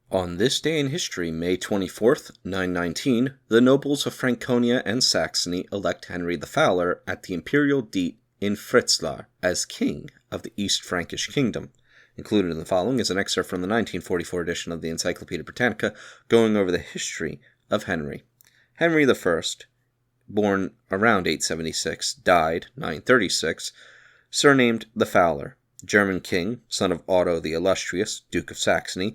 On this day in history, May 24th, 919, the nobles of Franconia and Saxony elect Henry the Fowler at the Imperial Diet in Fritzlar as king of the East Frankish Kingdom. Included in the following is an excerpt from the 1944 edition of the Encyclopaedia Britannica going over the history of Henry. Henry I, born around 876, died 936, surnamed the Fowler, German king, son of Otto the Illustrious, Duke of Saxony,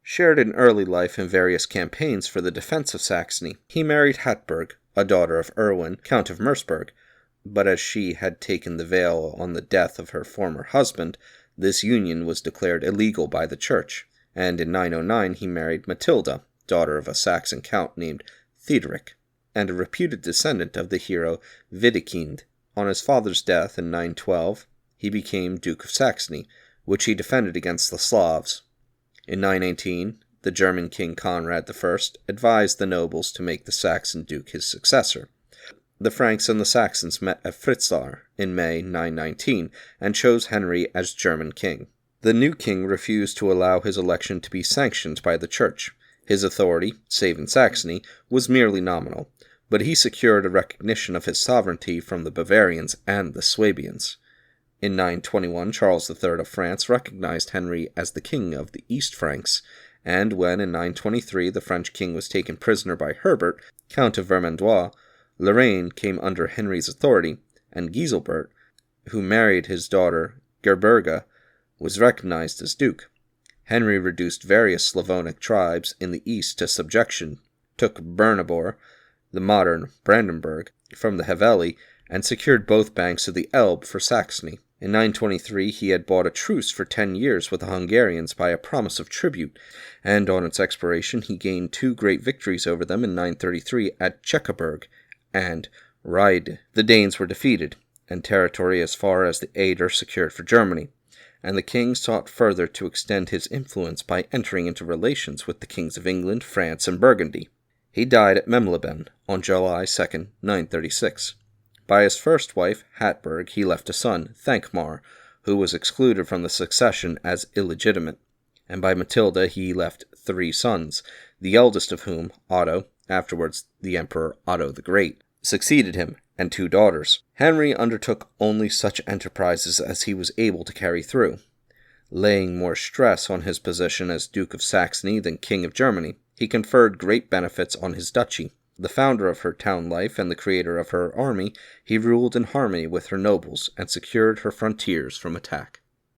shared in early life in various campaigns for the defense of Saxony. He married Hatburg, a daughter of Erwin, Count of Merseburg, but as she had taken the veil on the death of her former husband, this union was declared illegal by the church, and in 909 he married Matilda, daughter of a Saxon count named Theodoric, and a reputed descendant of the hero Widukind. On his father's death in 912, he became Duke of Saxony, which he defended against the Slavs. In 918, the German king Conrad I advised the nobles to make the Saxon duke his successor. The Franks and the Saxons met at Fritzlar in May 919 and chose Henry as German king. The new king refused to allow his election to be sanctioned by the church. His authority, save in Saxony, was merely nominal, but he secured a recognition of his sovereignty from the Bavarians and the Swabians. In 921, Charles III of France recognized Henry as the king of the East Franks, and when in 923 the French king was taken prisoner by Herbert, Count of Vermandois, Lorraine came under Henry's authority, and Giselbert, who married his daughter Gerberga, was recognized as duke. Henry reduced various Slavonic tribes in the east to subjection, took Bernabor, the modern Brandenburg, from the Helveti, and secured both banks of the Elbe for Saxony. In 923 he had bought a truce for 10 years with the Hungarians by a promise of tribute, and on its expiration he gained 2 great victories over them in 933 at Checkaberg and Ried. The Danes were defeated, and territory as far as the Eder secured for Germany, and the king sought further to extend his influence by entering into relations with the kings of England, France, and Burgundy. He died at Memleben on July 2, 936. By his first wife, Hatburg, he left a son, Thankmar, who was excluded from the succession as illegitimate, and by Matilda he left 3 sons, the eldest of whom, Otto, afterwards the Emperor Otto the Great, succeeded him, and 2 daughters. Henry undertook only such enterprises as he was able to carry through, laying more stress on his position as Duke of Saxony than King of Germany. He conferred great benefits on his duchy. The founder of her town life and the creator of her army, he ruled in harmony with her nobles and secured her frontiers from attack.